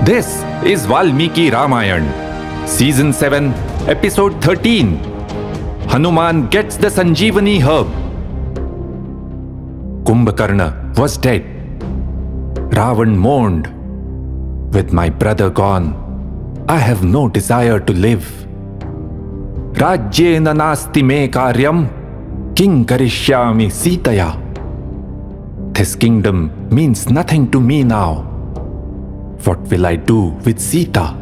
This is Valmiki Ramayan, Season 7, Episode 13. Hanuman gets the Sanjeevani herb. Kumbhakarna was dead. Ravan mourned. With my brother gone, I have no desire to live. Rajyena nasti me karyam, king karishyami sitaya. This kingdom means nothing to me now. What will I do with Sita?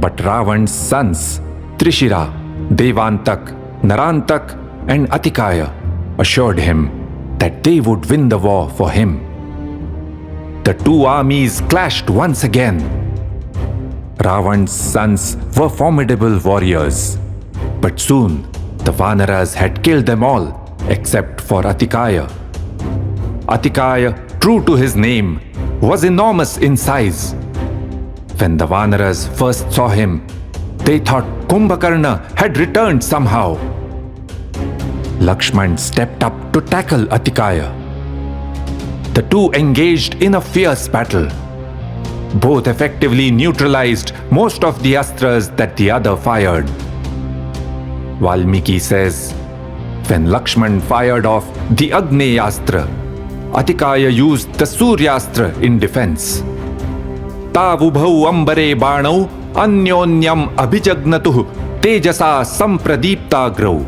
But Ravan's sons, Trishira, Devantak, Narantak, and Atikaaya, assured him that they would win the war for him. The two armies clashed once again. Ravan's sons were formidable warriors, but soon the Vanaras had killed them all except for Atikaaya. Atikaaya, true to his name, was enormous in size. When the Vanaras first saw him, they thought Kumbhakarna had returned somehow. Lakshman stepped up to tackle Atikaaya. The two engaged in a fierce battle. Both effectively neutralized most of the astras that the other fired. Valmiki says, when Lakshman fired off the Agneyastra, Atikaaya used the Suryastra in defense. Tavubhau ambare banau anyonyam abhijagnatuh tejasa sampradiptagrau.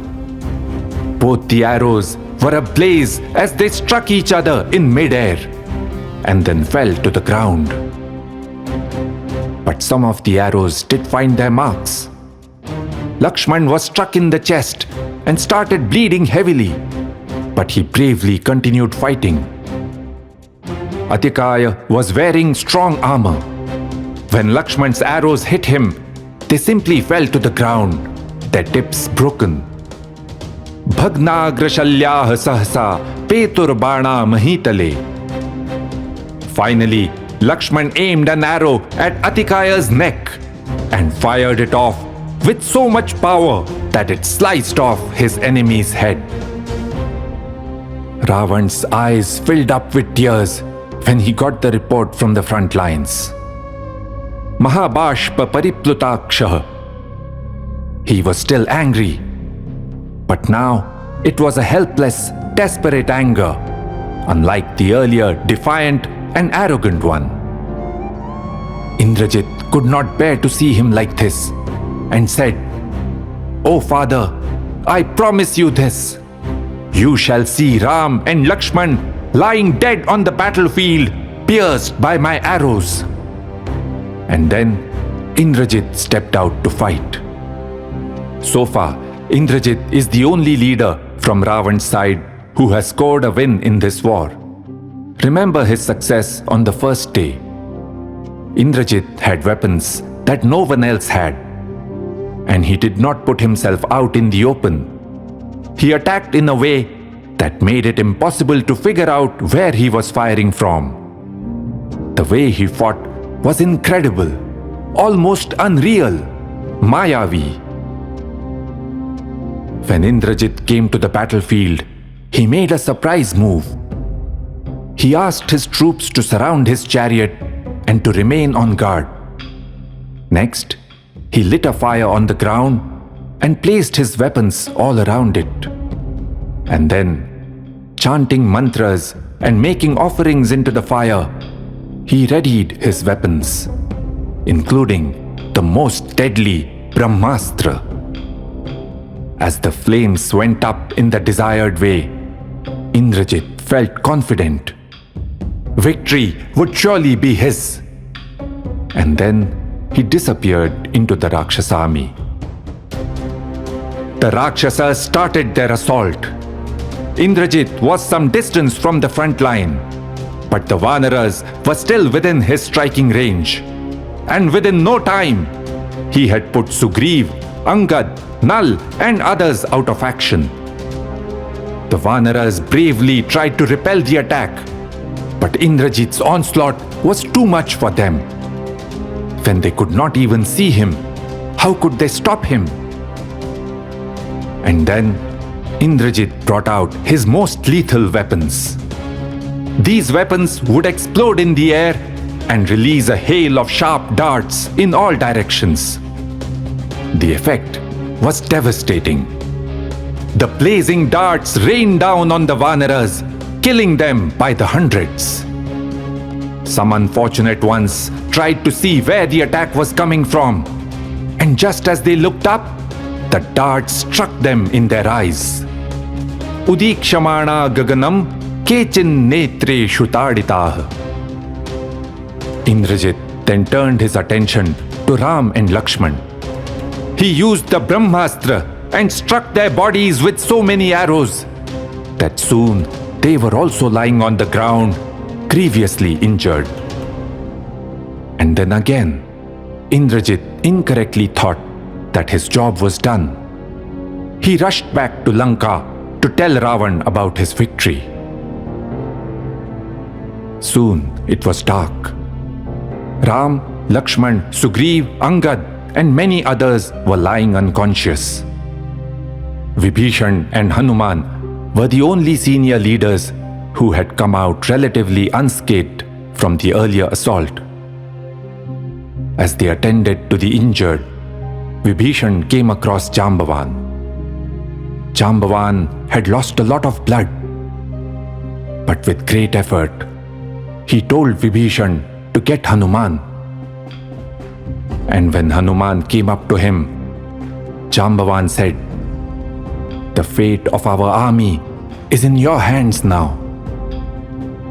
Both the arrows were ablaze as they struck each other in mid-air and then fell to the ground. But some of the arrows did find their marks. Lakshman was struck in the chest and started bleeding heavily, but he bravely continued fighting. Atikaaya was wearing strong armor. When Lakshman's arrows hit him, they simply fell to the ground, their tips broken. Bhagnagrashalyah sahasa peturbana mahitale. Finally, Lakshman aimed an arrow at Atikaaya's neck and fired it off with so much power that it sliced off his enemy's head. Ravan's eyes filled up with tears when he got the report from the front lines. Mahabashpa pariplutaksha. He was still angry, but now it was a helpless, desperate anger, unlike the earlier defiant and arrogant one. Indrajit could not bear to see him like this and said, "O father, I promise you this. You shall see Ram and Lakshman lying dead on the battlefield, pierced by my arrows." And then Indrajit stepped out to fight. So far, Indrajit is the only leader from Ravan's side who has scored a win in this war. Remember his success on the first day. Indrajit had weapons that no one else had, and he did not put himself out in the open. He attacked in a way that made it impossible to figure out where he was firing from. The way he fought was incredible, almost unreal, Mayavi. When Indrajit came to the battlefield, he made a surprise move. He asked his troops to surround his chariot and to remain on guard. Next, he lit a fire on the ground and placed his weapons all around it. And then, chanting mantras and making offerings into the fire, he readied his weapons, including the most deadly Brahmastra. As the flames went up in the desired way, Indrajit felt confident. Victory would surely be his. And then he disappeared into the Rakshasa army. The Rakshasas started their assault. Indrajit was some distance from the front line, but the Vanaras were still within his striking range. And within no time, he had put Sugriv, Angad, Nal, and others out of action. The Vanaras bravely tried to repel the attack, but Indrajit's onslaught was too much for them. When they could not even see him, how could they stop him? And then Indrajit brought out his most lethal weapons. These weapons would explode in the air and release a hail of sharp darts in all directions. The effect was devastating. The blazing darts rained down on the Vanaras, killing them by the hundreds. Some unfortunate ones tried to see where the attack was coming from, and just as they looked up, the darts struck them in their eyes. Udikshamana gaganam kechin netre shutaditah. Indrajit then turned his attention to Ram and Lakshman. He used the Brahmastra and struck their bodies with so many arrows that soon they were also lying on the ground, grievously injured. And then again, Indrajit incorrectly thought that his job was done. He rushed back to Lanka to tell Ravan about his victory. Soon it was dark. Ram, Lakshman, Sugriv, Angad, and many others were lying unconscious. Vibhishan and Hanuman were the only senior leaders who had come out relatively unscathed from the earlier assault. As they attended to the injured, Vibhishan came across Jambavan. Jambavan had lost a lot of blood, but with great effort, he told Vibhishan to get Hanuman. And when Hanuman came up to him, Jambavan said, "The fate of our army is in your hands now.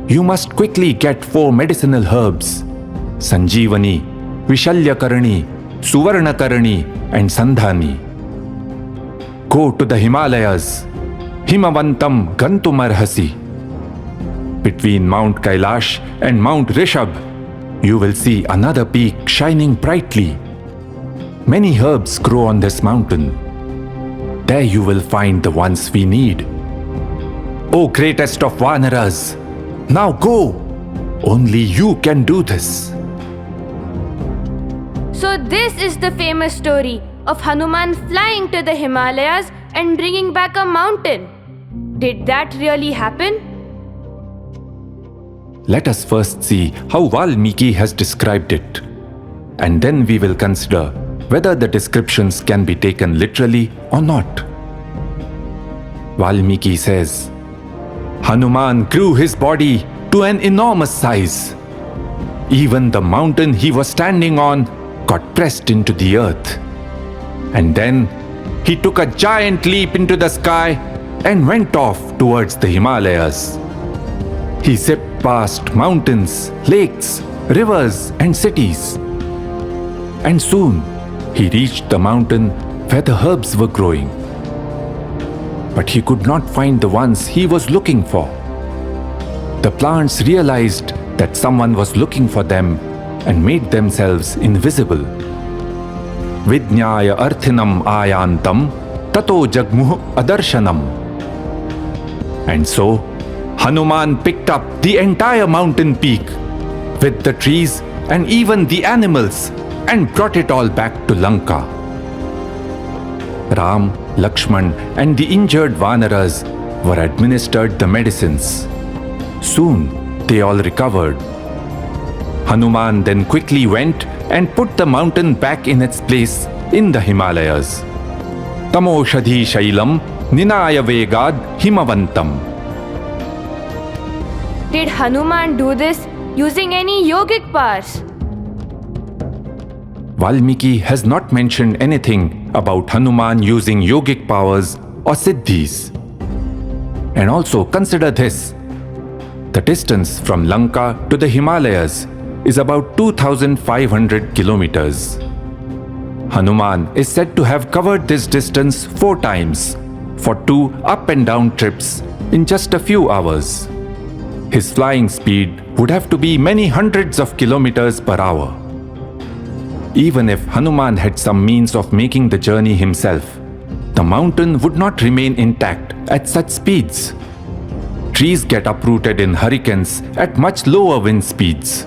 You must quickly get 4 medicinal herbs, Sanjeevani, Vishalyakarani, Suvarnakarani, and Sandhani. Go to the Himalayas, Himavantam Gantumarhasi. Between Mount Kailash and Mount Rishabh, you will see another peak shining brightly. Many herbs grow on this mountain. There you will find the ones we need. O greatest of Vanaras, now go! Only you can do this." So this is the famous story of Hanuman flying to the Himalayas and bringing back a mountain. Did that really happen? Let us first see how Valmiki has described it, and then we will consider whether the descriptions can be taken literally or not. Valmiki says, Hanuman grew his body to an enormous size. Even the mountain he was standing on got pressed into the earth. And then he took a giant leap into the sky and went off towards the Himalayas. He zipped past mountains, lakes, rivers, and cities. And soon he reached the mountain where the herbs were growing. But he could not find the ones he was looking for. The plants realized that someone was looking for them and made themselves invisible. Vidnyaya arthinam ayantam tato jagmuh adarshanam. And so Hanuman picked up the entire mountain peak with the trees and even the animals and brought it all back to Lanka. Ram, Lakshman, and the injured Vanaras were administered the medicines. Soon they all recovered. Hanuman then quickly went and put the mountain back in its place in the Himalayas. Tamoshadhi Shailam Ninaya Vegad Himavantam. Did Hanuman do this using any yogic powers? Valmiki has not mentioned anything about Hanuman using yogic powers or siddhis. And also consider this. The distance from Lanka to the Himalayas is about 2,500 kilometers. Hanuman is said to have covered this distance 4 times for 2 up and down trips in just a few hours. His flying speed would have to be many hundreds of kilometers per hour. Even if Hanuman had some means of making the journey himself, the mountain would not remain intact at such speeds. Trees get uprooted in hurricanes at much lower wind speeds.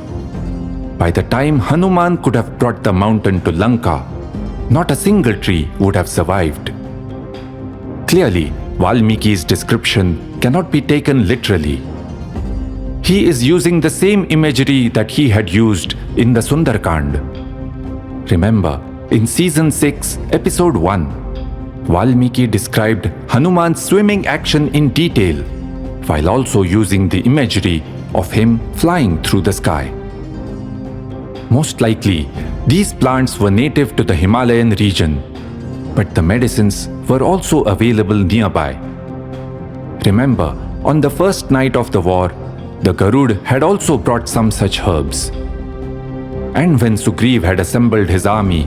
By the time Hanuman could have brought the mountain to Lanka, not a single tree would have survived. Clearly, Valmiki's description cannot be taken literally. he is using the same imagery that he had used in the Sundarkand. Remember, in Season 6, Episode 1, Valmiki described Hanuman's swimming action in detail, while also using the imagery of him flying through the sky. Most likely, these plants were native to the Himalayan region, but the medicines were also available nearby. Remember, on the first night of the war, the Garud had also brought some such herbs. And when Sugriv had assembled his army,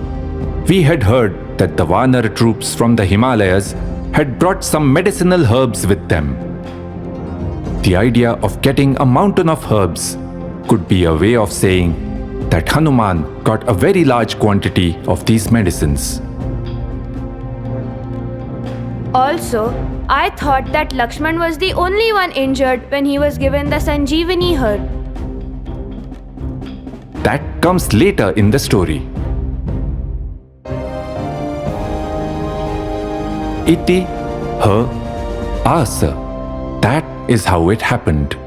we had heard that the Vanar troops from the Himalayas had brought some medicinal herbs with them. The idea of getting a mountain of herbs could be a way of saying that Hanuman got a very large quantity of these medicines. Also, I thought that Lakshman was the only one injured when he was given the Sanjeevani herb. That comes later in the story. Iti, her, asa. That is how it happened.